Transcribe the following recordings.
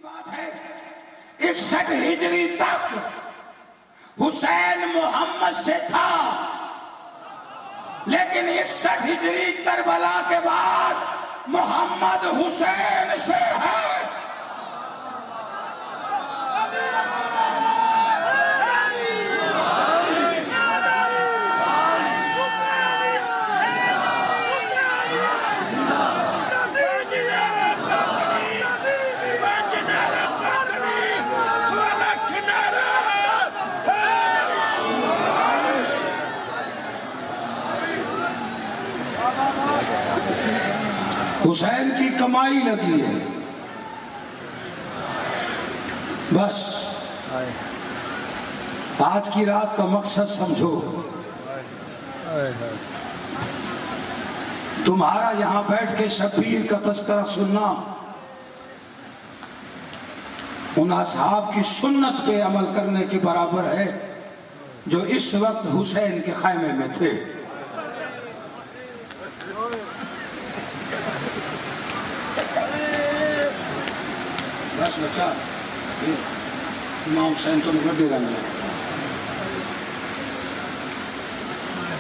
बात है 61 हिजरी तक हुसैन मोहम्मद से था, लेकिन 61 हिजरी करबला के बाद मोहम्मद हुसैन से है। हुसैन की कमाई लगी है, बस आज की रात का मकसद समझो। तुम्हारा यहां बैठ के शबीर का तज़किरा सुनना उन असहाब की सुन्नत पे अमल करने के बराबर है जो इस वक्त हुसैन के खैमे में थे। बस बच्चा, इमाम हुसैन तो बड़े रंग।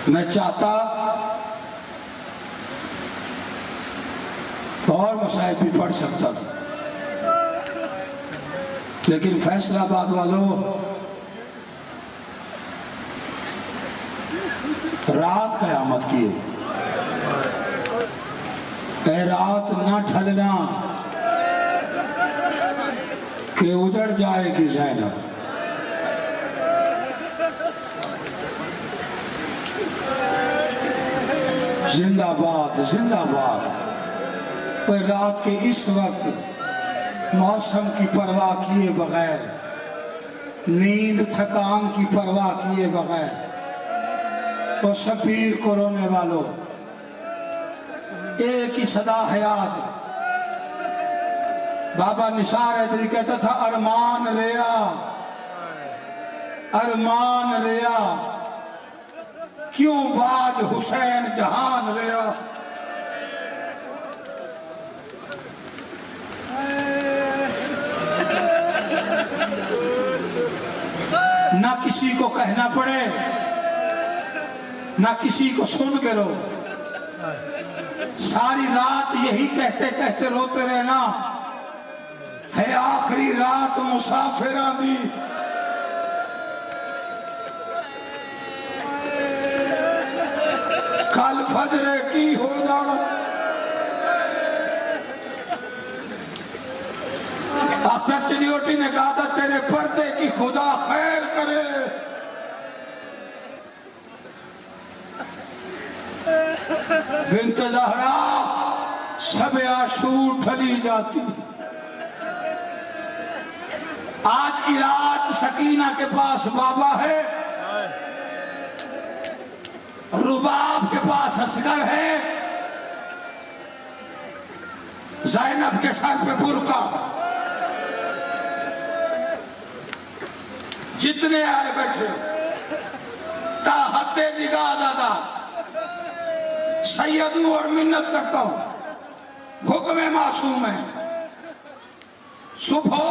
मैं चाहता और मसाइब भी पढ़ सकता था, लेकिन फैसलाबाद वालों रात कयामत की है। रात न ढलना कि उजड़ जाएगी ज़ैनब। जिंदाबाद जिंदाबाद। पर रात के इस वक्त मौसम की परवाह किए बगैर, नींद थकान की परवाह किए बगैर, तो शबीर को रोने वालों एक ही सदा हयात बाबा निसार हैदरी कहता था, अरमान रिया अरमान रिया क्यों बाद हुसैन जहान रिया। ना किसी को कहना पड़े, ना किसी को सुन के रो, सारी रात यही कहते कहते रोते रहना है आखिरी रात मुसाफिरा दी। कल फजरे की हो जाना। अख्तर चिन्योटी ने कहा था, तेरे पर्दे की खुदा खैर करे। बिन्त ज़हरा सब आशूर ढली जाती। आज की रात सकीना के पास बाबा है, रुबाब के पास असगर है, ज़ैनब के सर पे बुर्का। जितने आए बैठे ताहते निगाह दादा सैयदू और मिन्नत करता हूं, हुक्म मासूम है। सुबह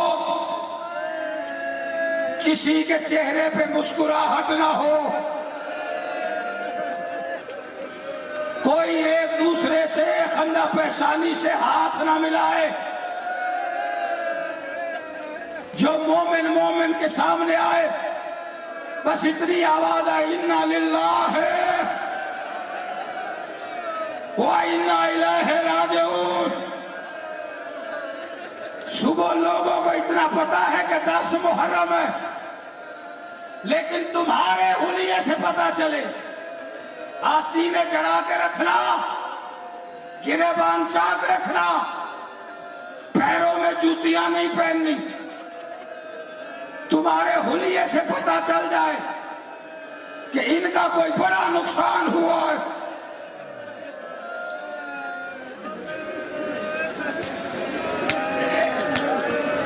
किसी के चेहरे पे मुस्कुराहट ना हो, कोई एक दूसरे से खंदा पेशानी से हाथ ना मिलाए। जो मोमिन मोमिन के सामने आए बस इतनी आवाज आए, इन्ना लिल्लाहि व इन्ना इलैहि राजिऊन। सुबह लोगों को इतना पता है कि 10 मुहर्रम है, लेकिन तुम्हारे हुलिये से पता चले। आस्तीनें चढ़ा के रखना, गिरेबान चाक रखना, पैरों में जूतियां नहीं पहननी। तुम्हारे हुलिये से पता चल जाए कि इनका कोई बड़ा नुकसान हुआ है।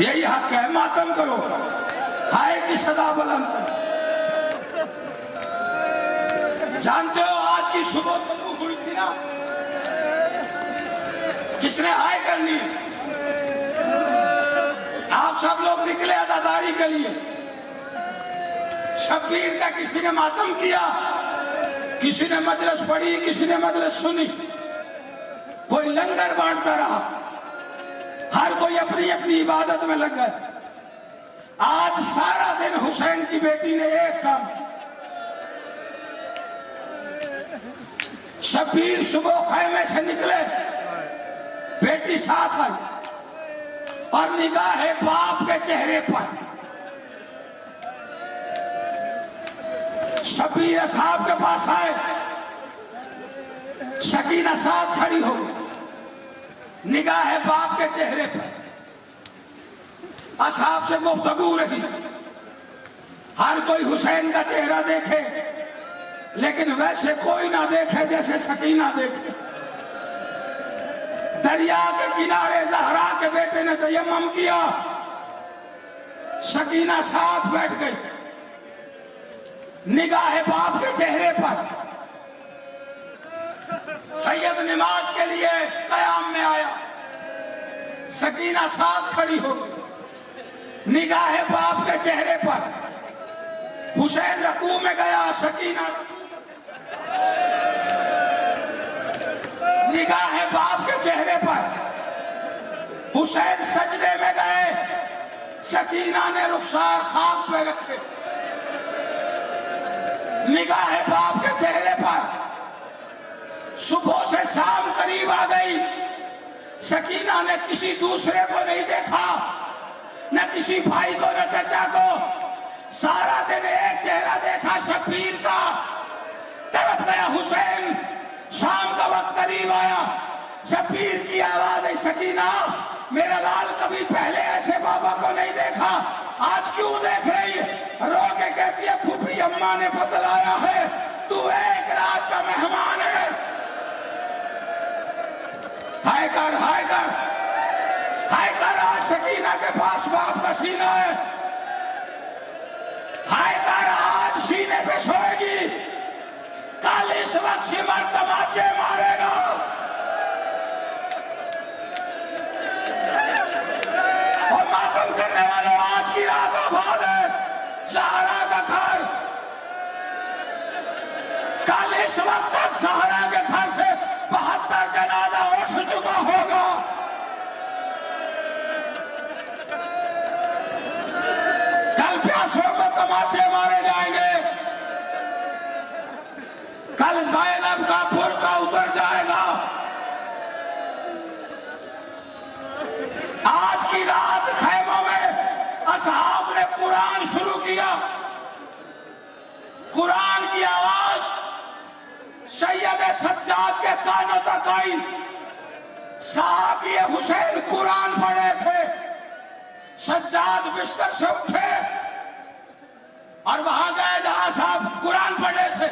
यही हक है, मातम करो, हाय की सदा बुलंद करो। जानते हो आज की सुबह शुरू हुई थी ना, किसने हाय करनी? जिम्मेदारी के लिए शब्बीर का किसी ने मातम किया, किसी ने मजलिस पढ़ी, किसी ने मजलिस सुनी, कोई लंगर बांटता रहा, हर कोई अपनी अपनी इबादत में लग गए। आज सारा दिन हुसैन की बेटी ने एक काम किया। शब्बीर सुबह खैमे से निकले, बेटी साथ आई और निगाह बाप के चेहरे पर शब्बीर साहब के पास आए, सकीना साथ खड़ी हो गई, निगाह बाप के चेहरे पर असहाब से गुफ्तगू रही। हर कोई हुसैन का चेहरा देखे, लेकिन वैसे कोई ना देखे जैसे सकीना देखे। दरिया के किनारे ज़हरा के बेटे ने तयम्मुम किया, सकीना साथ बैठ गई, निगाह बाप के चेहरे पर। सैयद नमाज के लिए कयाम में आया, सकीना साथ खड़ी हो गई, निगाह बाप के चेहरे पर। हुसैन रकू में गया, सकीना निगाह बाप के चेहरे पर। हुसैन सजदे में गए, सकीना ने रुखसार खाक पे रखे, निगाह बाप के चेहरे पर। सुबह से शाम करीब आ गई, सकीना ने किसी दूसरे को नहीं देखा, न किसी भाई को न चचा को। सारा दिन एक चेहरा देखा शब्बीर का, तड़प गया हुसैन। शाम का वक्त करीब आया, शब्बीर की आवाज है, सकीना मेरा लाल कभी पहले ऐसे बाबा को नहीं देखा, आज क्यों देख रही है? रो के कहती है, फूफी अम्मा ने बतलाया है तू एक रात का मेहमान है। हाय कर, हाय कर, हाय कर, आज सकीना के पास बाप का सीना है। हाय कर, आज सीने पे सोएगी, कल इस वक्त सिमर तमाचे मारेगा। और मातम करने वालों, आज की रात आबाद है, सहारा का घर। कल इस वक्त तक सहारा के घर से 72 जनाजा उठ चुका होगा। कल प्यासों को तमाचे मारे जाएंगे, कल ज़ैनब का बुर्का उतर जाएगा। आज की रात खैमों में असहाब ने कुरान शुरू किया। कुरान की आवाज सैयद सज्जाद के कानों तक आई। साहबी हुसैन कुरान पढ़े थे, सज्जाद बिस्तर से उठे और वहां गए जहां साहब कुरान पढ़े थे,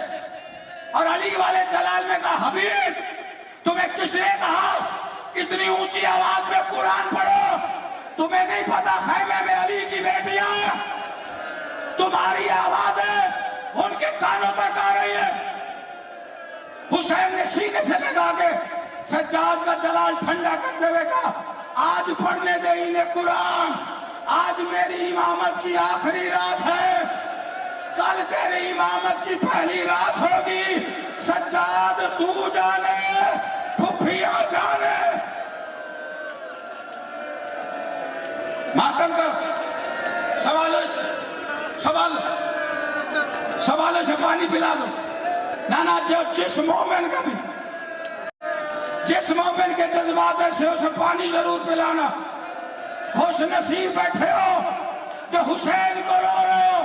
और अली वाले जलाल में कहा, हबीब तुम्हें किसने कहा इतनी ऊंची आवाज में कुरान पढ़ो? तुम्हें नहीं पता खैमे में अली की बेटियां, तुम्हारी आवाजें उनके कानों तक आ रही है। हुसैन ने सीने से लगा के सज्जाद का जलाल ठंडा करते हुए कहा, आज पढ़ने दे इन्हें कुरान, आज मेरी इमामत की आखिरी रात है, कल तेरी इमामत की पहली रात होगी। सज्जाद तू जाने, फुफिया जाने। मातम कर, सवालों से पानी पिला दो। नाना जो जिस मोमिन का भी, जिस मोमिन के जज्बात से उसे पानी जरूर पिलाना। खुश नसीब बैठे हो जो हुसैन को रो रहे हो,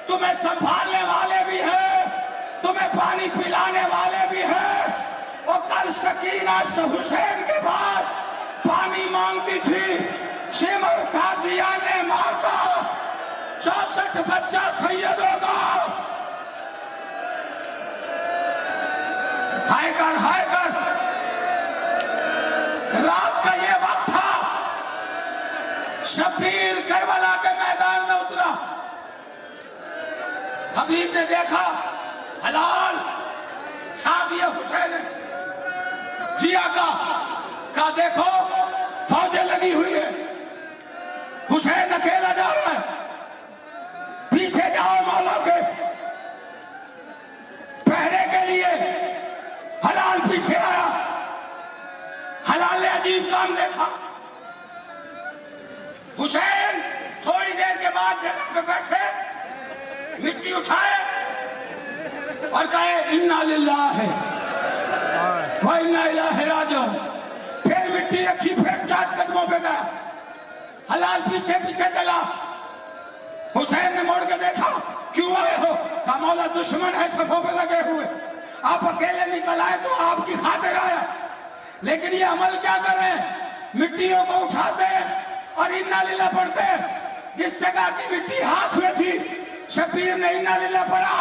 तुम्हें संभालने वाले भी हैं, तुम्हें पानी पिलाने वाले भी हैं। और कल सकीना से हुसैन के बाद पानी मांगती थी, शिमर काजिया ने मारता 64 बच्चा सैयदों का। हाय कर, हाय कर। रात का ये वक्त था, शब्बीर करबला के मैदान में उतरा। हबीब ने देखा, हलाल साहब ये हुसैन है। जिया का देखो फौजें लगी हुई है। हुसैन अकेला जा रहा है, पीछे जाओ मौला के पहरे के लिए। हलाल पीछे आया, हलाल ने अजीब काम देखा। हुसैन थोड़ी देर के बाद जगह पे बैठे, मिट्टी उठाए और कहे इन्ना लिल्लाह व इन्ना इलैहि राजिऊन। फिर मिट्टी रखी, फिर 4 कदमों पे गया। हलाल पीछे पीछे चला। हुसैन ने मोड़ के देखा, क्यों आए हो? कहा मौला दुश्मन है सफों पे लगे हुए, आप अकेले निकल आए तो आपकी खातिर आया। लेकिन ये अमल क्या करें, मिट्टियों को उठाते और इन्ना लिल्लाह पढ़ते। जिस जगह की मिट्टी हाथ में थी, शबीर ने इन्ना लिल्लाह पढ़ा।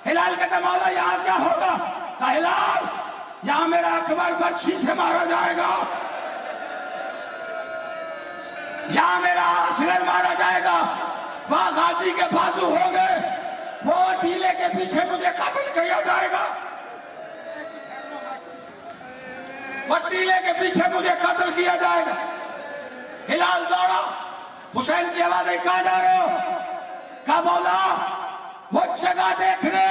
हिलाल कहता मौला यहाँ क्या होगा? कहा हिलाल, यहाँ मेरा अकबर बर्छी से मारा जाएगा, यहाँ मेरा असगर मारा जाएगा, वहां गाजी के बाजू हो गए, वो टीले के पीछे मुझे कत्ल किया जाएगा, वो टीले के पीछे मुझे कत्ल किया जाएगा। हिलाल दौड़ा, हुसैन की आवाज आई कहाँ जा रहे हो? कहा मौला वो जगह देखने,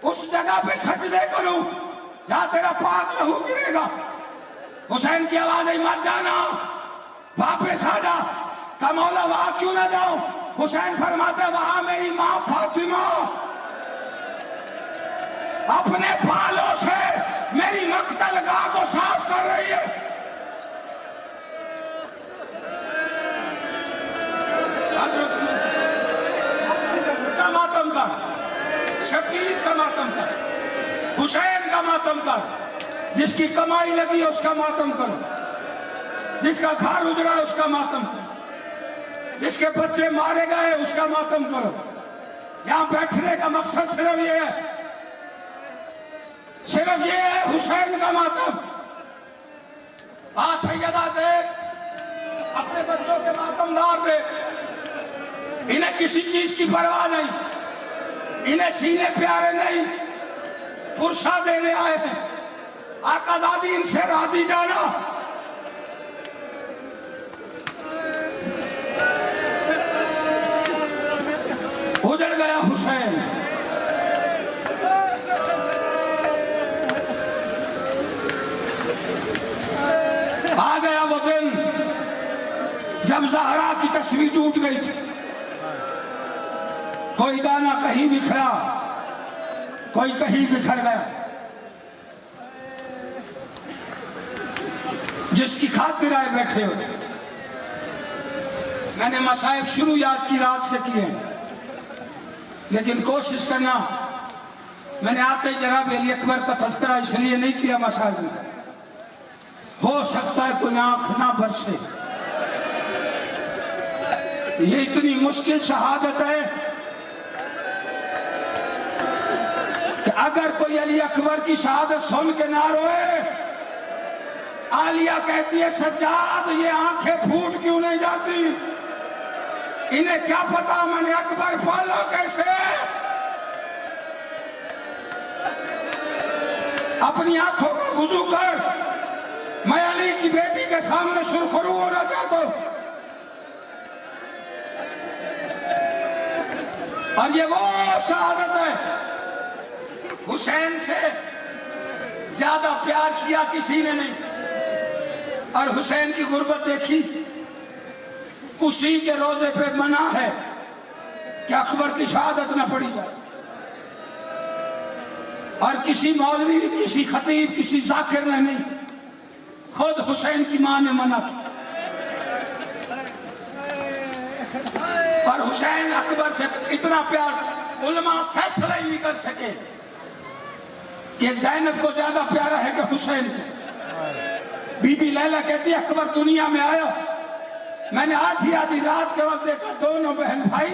उस जगह पे सजदे करूं जहां तेरा पाक लहू गिरेगा। हुसैन की आवाज आई मत जाना, वापस आ जा। कहा मौला वहां क्यों ना जाऊं? हुसैन फरमाते वहां मेरी मां फातिमा अपने बालों से मेरी मक्तल गाह को साफ कर रही है। का मातम था, शकील का मातम था, हुसैन का मातम था। जिसकी कमाई लगी उसका मातम करो, जिसका घर उजड़ा उसका मातम करो, जिसके बच्चे मारे गए उसका मातम करो। यहां बैठने का मकसद सिर्फ ये है, सिर्फ ये है हुसैन का मातम। सैयदा देख, अपने बच्चों के मातमदार देख, इन्हें किसी चीज की परवाह नहीं, इन्हें सीने प्यारे नहीं, पुरसा देने आए हैं। आकाज़ादी इनसे राजी जाना। उजड़ गया हुसैन। आ गया वो दिन जब ज़हरा की तस्वीर टूट गई थी। कोई दाना कहीं बिखरा, कोई कहीं बिखर गया। जिसकी खातिर आए बैठे हो। मैंने मसाइब शुरू आज की रात से किए, लेकिन कोशिश करना, मैंने आते जनाब अली अकबर का तस्करा इसलिए नहीं किया मसाइब में, हो सकता है कोई आंख ना बरसे। ये इतनी मुश्किल शहादत है कि अगर कोई अली अकबर की शहादत सुन के ना रोए, आलिया कहती है सज्जाद ये आंखें फूट क्यों नहीं जाती? इन्हें क्या पता मैंने अकबर पाला कैसे। अपनी आंखों का वुजू कर, मैं अली की बेटी के सामने सुरखरू होना चाहता हूं। और ये वो शहादत है, हुसैन से ज्यादा प्यार किया किसी ने नहीं। और हुसैन की गुर्बत देखी, उसी के रोजे पे मना है कि अकबर की शहादत न पड़ी जाए। और किसी मौलवी, किसी खतीब, किसी जाकिर ने नहीं, खुद हुसैन की मां ने मना की। और हुसैन अकबर से इतना प्यार, उलमा फैसला ही नहीं कर सके कि जैनब को ज्यादा प्यारा है कि हुसैन को। बीबी लैला कहती है अकबर दुनिया में आया, मैंने आधी आधी रात के वक्त देखा दोनों बहन भाई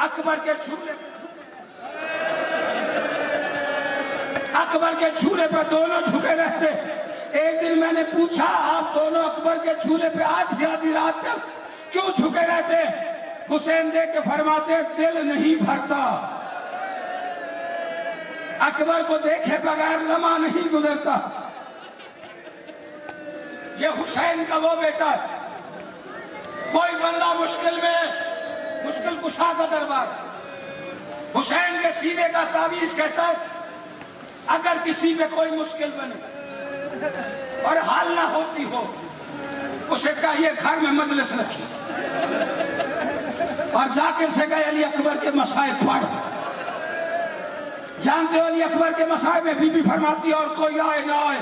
अकबर के झूले पे दोनों झुके रहते। एक दिन मैंने पूछा आप दोनों अकबर के झूले पे आधी आधी रात तक क्यों झुके रहते? हुसैन देख के फरमाते दिल नहीं भरता, अकबर को देखे बगैर लम्हा नहीं गुजरता। ये हुसैन का वो बेटा है। कोई बंदा मुश्किल में, मुश्किल कुशा का दरबार, हुसैन के सीने का तावीज कहता है अगर किसी पे कोई मुश्किल बने और हाल ना होती हो, उसे चाहिए घर में मजलिस रखी और जाकिर से गए अली अकबर के मसाइब पढ़। जानते हो अली अकबर के मसाइब में बीबी फरमाती है और कोई आए ना आए,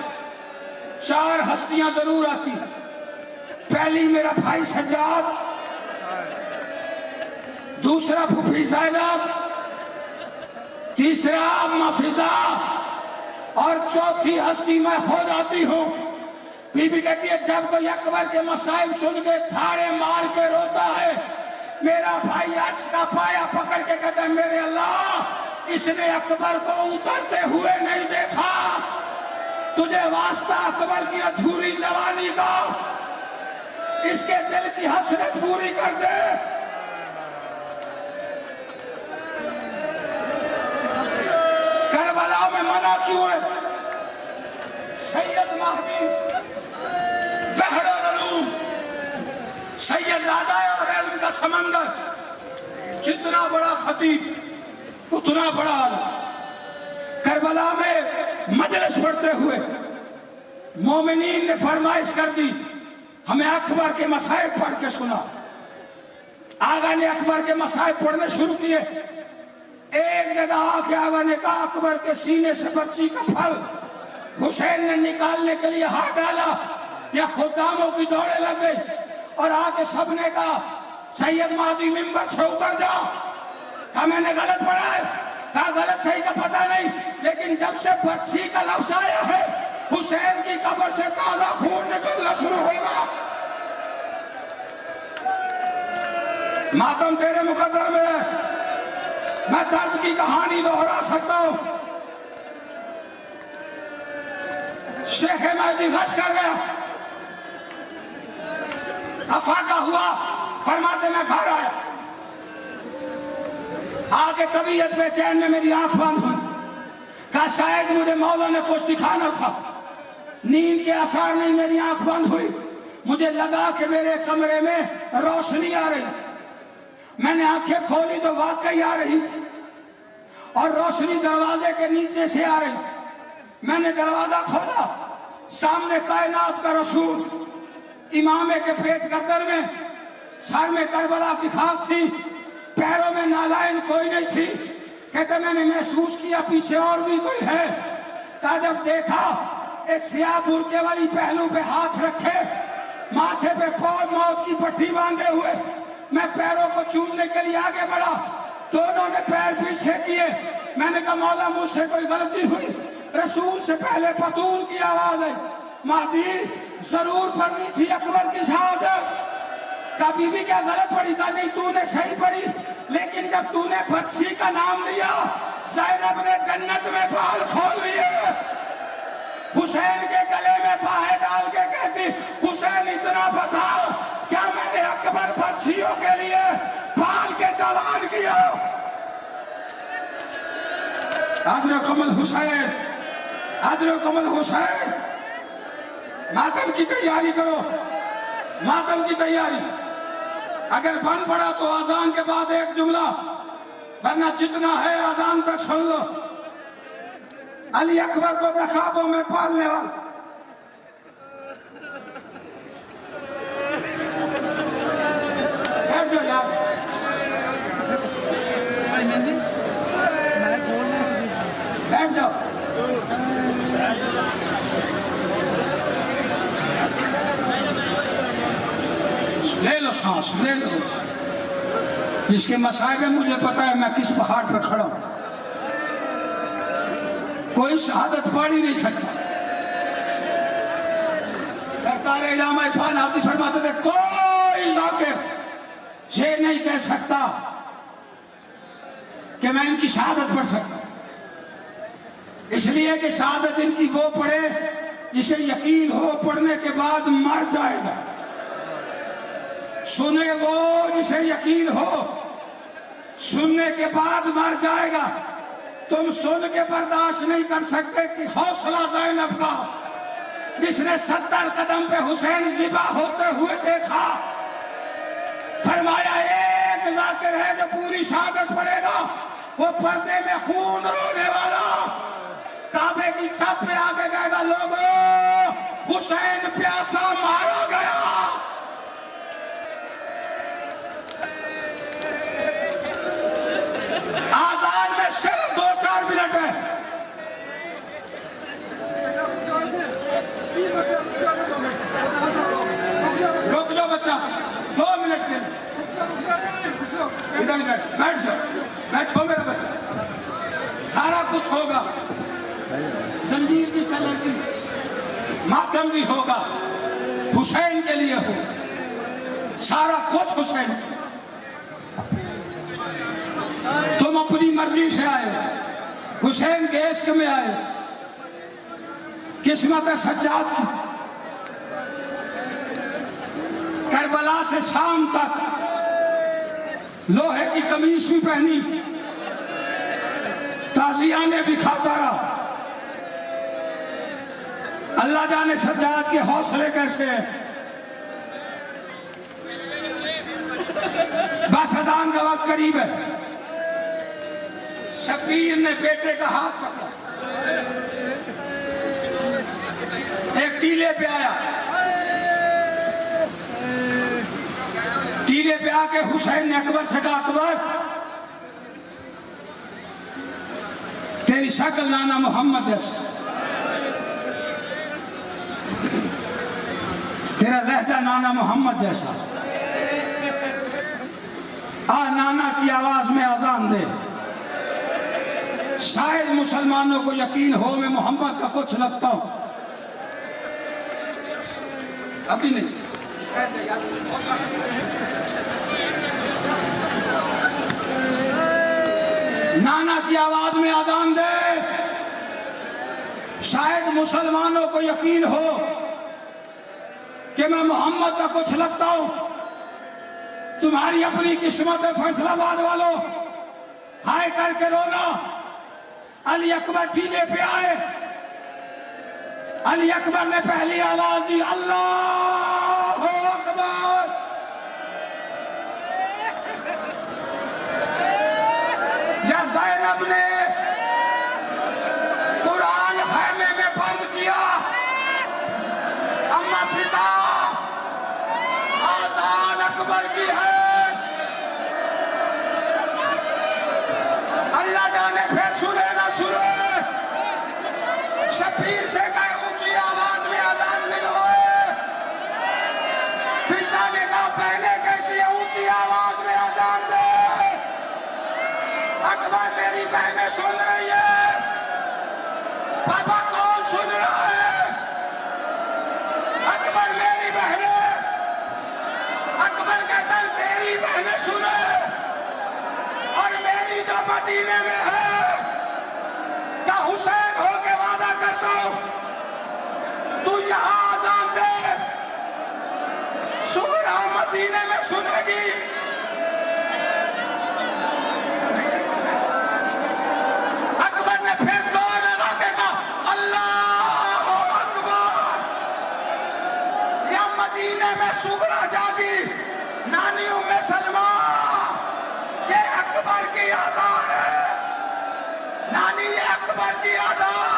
चार हस्तियां जरूर आती। पहली मेरा भाई सज्जाद, दूसरा फूफी ज़ैनब, तीसरा अम्मा फिजा और चौथी हस्ती मैं खुद आती हूं। बीबी कहती है जब कोई अकबर के मसाइब सुन के थाड़े मार के रोता है, मेरा भाई अर्श का पाया पकड़ के कहता है मेरे अल्लाह, इसने अकबर को उतरते हुए नहीं देखा, तुझे वास्ता अकबर की अधूरी जवानी का, इसके दिल की हसरत पूरी कर दे। करबला में मना क्यों है? सैयद महदी बहरुल उलूम, सैयद ज़ादा और इल्म का समंदर, जितना बड़ा खतीब उतना बड़ा आलम। करबला में मजलिस पढ़ते हुए मोमिनीन ने फरमाइश कर दी हमें अकबर के मसाइब पढ़ के सुना। आगा ने अकबर के मसाइब पढ़ने शुरू किए। एक जगह आके आगा ने कहा अकबर के सीने से बच्ची का फल हुसैन ने निकालने के लिए हाथ डाला, या खुदामों की दौड़े लग गई और आके सबने कहा सैयद महदी मिंबर से उतर जाओ। कहा मैंने गलत पढ़ा है। कहा गलत सही का पता नहीं, लेकिन जब से बच्ची का लफ्ज आया है हुसैन की कब्र से ताजा खून निकलना शुरू होगा। मातम तेरे मुकद्दर में है। मैं दर्द की कहानी दोहरा सकता हूं। शेख महदी गश कर गया, अफाका हुआ, फरमाते मैं घर आया, आगे तबीयत बेचैन में मेरी आंख बंद हुई। कहा शायद मुझे मौला ने कुछ दिखाना था। नींद के असर नहीं, मेरी आंख बंद हुई। मुझे लगा कि मेरे कमरे में रोशनी आ रही। मैंने आंखें खोली तो वाकई आ रही थी और रोशनी दरवाजे के नीचे से आ रही। मैंने दरवाजा खोला, सामने कायनात का रसूल इमामे के पेच कतर में, सर में करबला की खाक थी, पैरों में नालायन कोई नहीं थी। कहते मैंने महसूस किया पीछे और भी कोई है। कहा जब देखा एक सियाह बुरके वाली पहलू पे हाथ रखे, माथे पे पौर मौत की पट्टी बांधे हुए, मैं पैरों को चूमने के लिए आगे बढ़ा। दोनों ने पैर पीछे किए। मैंने कहा मौला मुझसे कोई गलती हुई। रसूल से पहले पतूल की आवाज आई, महदी जरूर पढ़नी थी अकबर की शहादत। कहा बीबी क्या गलत पढ़ी? कहा नहीं तूने सही पढ़ी, लेकिन जब तूने बच्ची का नाम लिया ज़ैनब ने जन्नत में बाल खोल लिए। हुसैन के गले में बाहें डाल के कहती हुसैन इतना बता, क्या मैंने अकबर बच्चियों के लिए बाल के जवान किया? आदर कमल हुसैन, आदर कमल हुसैन। मातम की तैयारी करो, मातम की तैयारी। अगर बन पड़ा तो आजान के बाद एक जुमला, वरना जितना है आजान तक सुन लो। अली अकबर को अपने ख्वाबों में पालने वाला, बैठ जाओ यार, बैठ जाओ। ले लो सांस, ले लो। जिसके मसाइब में मुझे पता है मैं किस पहाड़ पे खड़ा हूं। कोई शहादत पढ़ ही नहीं सकता। सरकार इलामा इरफान हाफिज फरमाते थे कोई जाकिर ये नहीं कह सकता कि मैं इनकी शहादत पढ़ सकता, इसलिए कि शहादत इनकी वो पढ़े जिसे यकीन हो पढ़ने के बाद मर जाएगा। सुने वो जिसे यकीन हो सुनने के बाद मर जाएगा। तुम सुन के बर्दाश्त नहीं कर सकते कि हौसला ज़ैनब का, जिसने 70 कदम पे हुसैन ज़िबा होते हुए देखा, फरमाया एक जाकिर है जो पूरी शहादत पढ़ेगा, वो पर्दे में खून रोने वाला काबे की छत पे आके कहेगा लोगों हुसैन प्यासा मारा गया। आजान में सिर्फ 2-4 मिनट है। रुक जाओ बच्चा, 2 मिनट के इधर बैठ जाओ, बैठो मेरा बच्चा। सारा कुछ होगा, जंजीर भी चलेगी, मातम भी होगा, हुसैन के लिए हो, सारा कुछ हुसैन। तुम अपनी मर्जी से आए, हुसैन के इश्क में आए, किस्मत है सज्जाद की। करबला से शाम तक लोहे की कमीज भी पहनी, ताजियाने भी खाता रहा। अल्लाह जाने सज्जाद के हौसले कैसे हैं। बस अजान का वक्त करीब है। शकीर ने बेटे का हाथ पकड़ा, एक टीले पे आया, टीले पे आके हुसैन ने अकबर से कहा अकबर तेरी शक्ल नाना मोहम्मद जैसा, तेरा लहजा नाना मोहम्मद जैसा, आ नाना की आवाज में अजान दे, शायद मुसलमानों को यकीन हो मैं मोहम्मद का कुछ लगता हूं। अभी नहीं, नाना की आवाज में अजान दे, शायद मुसलमानों को यकीन हो कि मैं मोहम्मद का कुछ लगता हूं। तुम्हारी अपनी किस्मत है फैसलाबाद वालों, हाय करके रोना। अली अकबर टीले पे आए, अली अकबर ने पहली आवाज दी अल्लाह अकबर। या ज़ैनब ने कुरान खैमे में बंद किया, अम्मा फिजा आजान अकबर की है। अल्लाह जाने फिर सुने ना सुने, शफीर से कहे ऊंची आवाज में अजान दिलवाए। फिजा ने कहा पहले कहती है ऊंची आवाज में अजान दे। अकबर मेरी बहनें सुन रही है, पापा कौन सुन रहा है? अकबर मेरी बहनें, अकबर कहता है तेरी बहनें सुने और मेरी जो मदीने में है का हुसैन हो के वादा करता हूं, तू यहां आजान दे, सूरा मदीने में सुनेगी। अकबर ने फिर जोर लगा के कहा अल्लाह अकबर। या मदीने में सुगरा जागी, नानी उम्मे सलमा, ये अकबर की आजान है, नानी ये अकबर की आजान।